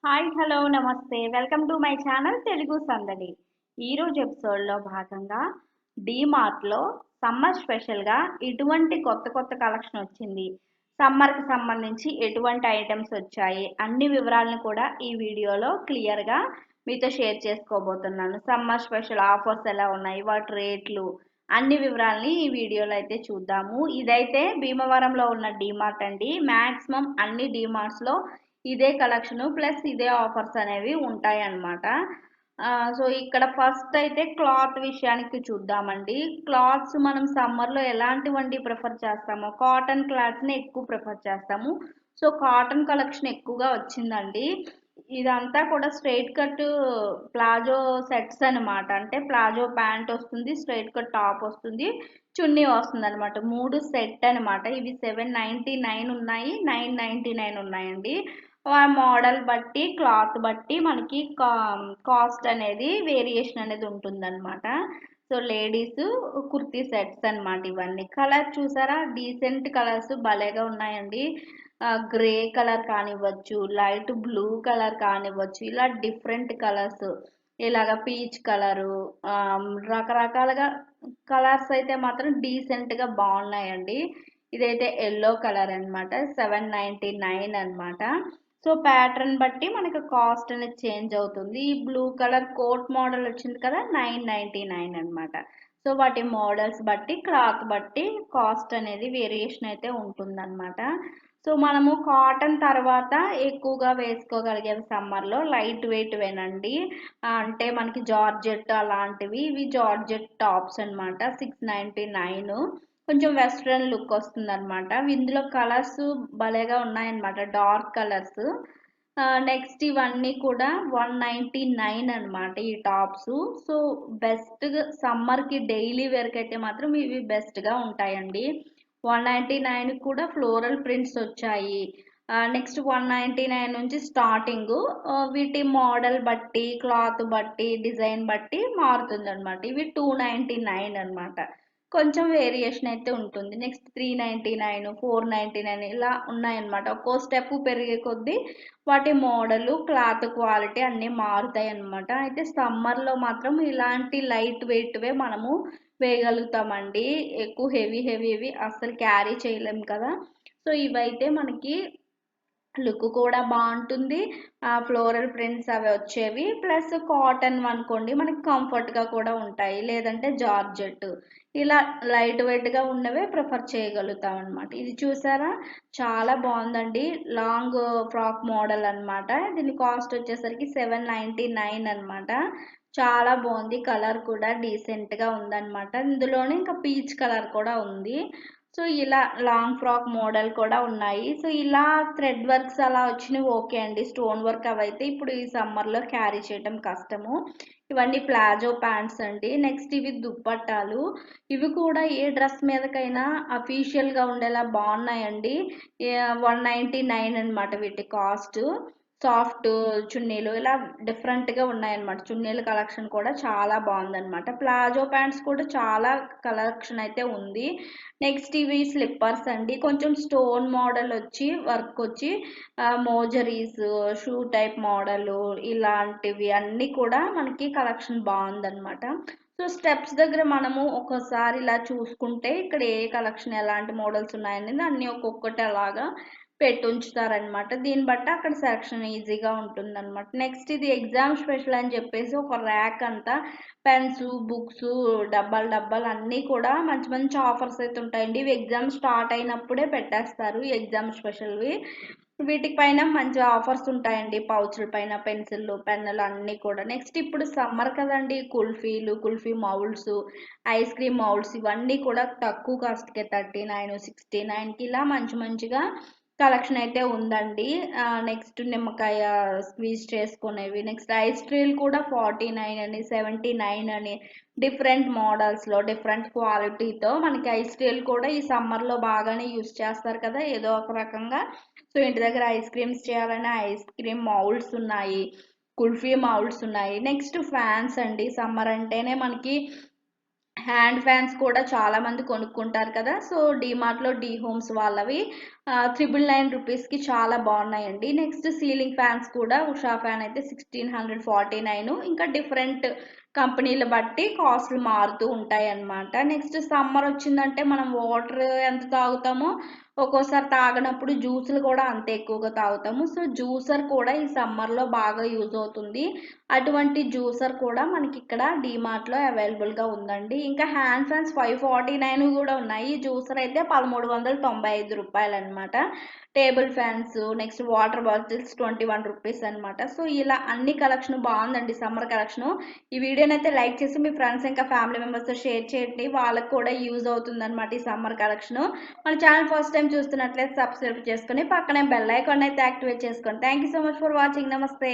Hi hello నమస్తే welcome to my channel Telugu సందడి. ఈరోజు ఎపిసోడ్లో భాగంగా డీమార్ట్లో సమ్మర్ స్పెషల్గా ఇటువంటి కొత్త కొత్త కలెక్షన్ వచ్చింది, సమ్మర్కి సంబంధించి ఎటువంటి ఐటమ్స్ వచ్చాయి అన్ని వివరాలను కూడా ఈ వీడియోలో క్లియర్గా మీతో షేర్ చేసుకోబోతున్నాను. సమ్మర్ స్పెషల్ ఆఫర్స్ ఎలా ఉన్నాయి, వాటి రేట్లు, అన్ని వివరాలని ఈ వీడియోలో అయితే చూద్దాము. ఇదైతే భీమవరంలో ఉన్న డీమార్ట్ అండి. మ్యాక్సిమం అన్ని డీమార్ట్స్లో ఇదే కలెక్షన్ ప్లస్ ఇదే ఆఫర్స్ అనేవి ఉంటాయి అన్నమాట. సో ఇక్కడ ఫస్ట్ అయితే క్లాత్ విషయానికి చూద్దామండి. క్లాత్స్ మనం సమ్మర్లో ఎలాంటివండి ప్రిఫర్ చేస్తాము? కాటన్ క్లాత్స్ని ఎక్కువ ప్రిఫర్ చేస్తాము. సో కాటన్ కలెక్షన్ ఎక్కువగా వచ్చిందండి. ఇదంతా కూడా స్ట్రైట్ కట్ ప్లాజో సెట్స్ అనమాట. అంటే ప్లాజో ప్యాంట్ వస్తుంది, స్ట్రైట్ కట్ టాప్ వస్తుంది, చున్నీ వస్తుంది అనమాట. 3 సెట్ అనమాట. ఇవి 799 ఉన్నాయి, 999 ఉన్నాయండి. మోడల్ బట్టి క్లాత్ బట్టి మనకి కాస్ట్ అనేది వేరియేషన్ అనేది ఉంటుందన్నమాట. సో లేడీస్ కుర్తీ సెట్స్ అనమాట. ఇవన్నీ కలర్ చూసారా, డీసెంట్ కలర్స్ భలేగా ఉన్నాయండి. గ్రే కలర్ కానివ్వచ్చు, లైట్ బ్లూ కలర్ కానివ్వచ్చు, ఇలా డిఫరెంట్ కలర్స్, ఇలాగ పీచ్ కలరు, రకరకాలుగా కలర్స్ అయితే మాత్రం డీసెంట్గా బాగున్నాయండి. ఇదైతే ఎల్లో కలర్ అనమాట, 799 అనమాట. సో ప్యాటర్న్ బట్టి మనకి కాస్ట్ అనేది చేంజ్ అవుతుంది. ఈ బ్లూ కలర్ కోట్ మోడల్ వచ్చింది కదా, 999 అనమాట. సో వాటి మోడల్స్ బట్టి క్లాత్ బట్టి కాస్ట్ అనేది వేరియేషన్ అయితే ఉంటుందన్నమాట. సో మనము కాటన్ తర్వాత ఎక్కువగా వేసుకోగలిగేవి సమ్మర్లో లైట్ వెయిట్ వేనండి. అంటే మనకి జార్జెట్ అలాంటివి, ఇవి జార్జెట్ టాప్స్ అనమాట. 699. కొంచెం వెస్ట్రన్ లుక్ వస్తుంది అనమాట. ఇందులో కలర్స్ భలేగా ఉన్నాయన్నమాట, డార్క్ కలర్స్. నెక్స్ట్ ఇవన్నీ కూడా 199 అనమాట ఈ టాప్స్. సో బెస్ట్ సమ్మర్కి డైలీ వేర్కి అయితే మాత్రం ఇవి బెస్ట్గా ఉంటాయండి. 199 కూడా ఫ్లోరల్ ప్రింట్స్ వచ్చాయి. నెక్స్ట్ 199 నుంచి స్టార్టింగ్. వీటి మోడల్ బట్టి క్లాత్ బట్టి డిజైన్ బట్టి మారుతుంది అనమాట. ఇవి 299 అనమాట. కొంచెం వేరియేషన్ అయితే ఉంటుంది. నెక్స్ట్ 399, 499 ఇలా ఉన్నాయన్నమాట. ఒక్కో స్టెప్ పెరిగే కొద్దీ వాటి మోడలు క్లాత్ క్వాలిటీ అన్నీ మారుతాయి అన్నమాట. అయితే సమ్మర్లో మాత్రం ఇలాంటి లైట్ వెయిట్వే మనము వేయగలుగుతామండి. ఎక్కువ హెవీవి అస్సలు క్యారీ చేయలేము కదా. సో ఇవైతే మనకి లుక్ కూడా బాగుంటుంది. ఫ్లోరల్ ప్రింట్స్ అవి వచ్చేవి, ప్లస్ కాటన్ అనుకోండి మనకి కంఫర్ట్గా కూడా ఉంటాయి. లేదంటే జార్జెట్, ఇలా లైట్ వెయిట్గా ఉన్నవే ప్రిఫర్ చేయగలుగుతాం అనమాట. ఇది చూసారా, చాలా బాగుందండి. లాంగ్ ఫ్రాక్ మోడల్ అనమాట. దీని కాస్ట్ వచ్చేసరికి 799 అనమాట. చాలా బాగుంది. కలర్ కూడా డీసెంట్గా ఉందన్నమాట. ఇందులోనే ఇంకా పీచ్ కలర్ కూడా ఉంది. సో ఇలా లాంగ్ ఫ్రాక్ మోడల్ కూడా ఉన్నాయి. సో ఇలా థ్రెడ్ వర్క్స్ అలా వచ్చినవి ఓకే అండి. స్టోన్ వర్క్ అవైతే ఇప్పుడు ఈ సమ్మర్లో క్యారీ చేయడం కష్టము. ఇవన్నీ ప్లాజో ప్యాంట్స్ అండి. నెక్స్ట్ ఇవి దుప్పట్టాలు. ఇవి కూడా ఏ డ్రెస్ మీదకైనా అఫీషియల్గా ఉండేలా బాగున్నాయండి. 199 అనమాట వీటి కాస్ట్. సాఫ్ట్ చున్నీలు ఇలా డిఫరెంట్గా ఉన్నాయన్నమాట. చున్నీల కలెక్షన్ కూడా చాలా బాగుందన్నమాట. ప్లాజో ప్యాంట్స్ కూడా చాలా కలెక్షన్ అయితే ఉంది. నెక్స్ట్ ఇవి స్లిప్పర్స్ అండి. కొంచెం స్టోన్ మోడల్ వచ్చి వర్క్ వచ్చి మోజరీస్ షూ టైప్ మోడల్ ఇలాంటివి అన్నీ కూడా మనకి కలెక్షన్ బాగుందన్నమాట. సో స్టెప్స్ దగ్గర మనము ఒకసారి ఇలా చూసుకుంటే ఇక్కడ ఏ కలెక్షన్ ఎలాంటి మోడల్స్ ఉన్నాయనేది అన్నీ ఒక్కొక్కటి అలాగా పెట్టి ఉంచుతారనమాట. దీన్ని బట్టి అక్కడ సెలక్షన్ ఈజీగా ఉంటుందన్నమాట. నెక్స్ట్ ఇది ఎగ్జామ్ స్పెషల్ అని చెప్పేసి ఒక ర్యాక్ అంతా పెన్స్, బుక్స్, డబ్బాలు అన్నీ కూడా మంచి మంచి ఆఫర్స్ అయితే ఉంటాయండి. ఇవి ఎగ్జామ్ స్టార్ట్ అయినప్పుడే పెట్టేస్తారు ఈ ఎగ్జామ్ స్పెషల్వి. వీటికి పైన మంచి ఆఫర్స్ ఉంటాయండి. పౌచుల పైన పెన్సిళ్ళు, పెన్నులు అన్నీ కూడా. నెక్స్ట్ ఇప్పుడు సమ్మర్ కదండి, కుల్ఫీలు, kulfi moulds, ice cream moulds ఇవన్నీ కూడా తక్కువ కాస్ట్కే 39, 69కి ఇలా మంచిగా కలెక్షన్ అయితే ఉందండి. నెక్స్ట్ నిమ్మకాయ స్క్వీజ్ చేసుకునేవి, నెక్స్ట్ ఐస్ ట్రీలు కూడా 49 అని 79 అని డిఫరెంట్ మోడల్స్లో డిఫరెంట్ క్వాలిటీతో మనకి ఐస్ ట్రీలు కూడా ఈ సమ్మర్లో బాగానే యూస్ చేస్తారు కదా ఏదో ఒక రకంగా. సో ఇంటి దగ్గర ఐస్ క్రీమ్స్ చేయాలని ఐస్ క్రీమ్ మౌల్డ్స్ ఉన్నాయి, కుల్ఫీ మౌల్డ్స్ ఉన్నాయి. నెక్స్ట్ ఫ్యాన్స్ అండి. సమ్మర్ అంటేనే మనకి హ్యాండ్ ఫ్యాన్స్ కూడా చాలా మంది కొనుక్కుంటారు కదా. సో డీమార్ట్లో డీ హోమ్స్ వాళ్ళవి ₹999కి చాలా బాగున్నాయండి. నెక్స్ట్ సీలింగ్ ఫ్యాన్స్ కూడా ఉషా ఫ్యాన్ అయితే 1649. ఇంకా డిఫరెంట్ కంపెనీలు బట్టి కాస్ట్లు మారుతూ ఉంటాయి అన్నమాట. నెక్స్ట్ సమ్మర్ వచ్చిందంటే మనం వాటర్ ఎంత తాగుతామో ఒక్కోసారి తాగనప్పుడు జ్యూసులు కూడా అంతే ఎక్కువగా తాగుతాము. సో జ్యూసర్ కూడా ఈ సమ్మర్లో బాగా యూజ్ అవుతుంది. అటువంటి జ్యూసర్ కూడా మనకి ఇక్కడ డీమార్ట్లో అవైలబుల్గా ఉందండి. ఇంకా హ్యాండ్ ఫ్యాన్స్ 549 కూడా ఉన్నాయి. జ్యూసర్ అయితే ₹1395 అనమాట. Table fans, next water bottles ₹21 అనమాట. సో ఇలా అన్ని కలెక్షన్ బాగుందండి సమ్మర్ కలెక్షన్. ఈ వీడియోని అయితే లైక్ చేసి మీ ఫ్రెండ్స్ ఇంకా ఫ్యామిలీ మెంబర్స్తో షేర్ చేయండి. వాళ్ళకి కూడా యూజ్ అవుతుంది అనమాట ఈ సమ్మర్ కలెక్షన్. మన ఛానల్ ఫస్ట్ టైం చూస్తున్నట్లయితే సబ్స్క్రైబ్ చేసుకొని పక్కనే బెల్ ఐకాన్ అయితే యాక్టివేట్ చేసుకోండి. Thank you so much for watching. నమస్తే.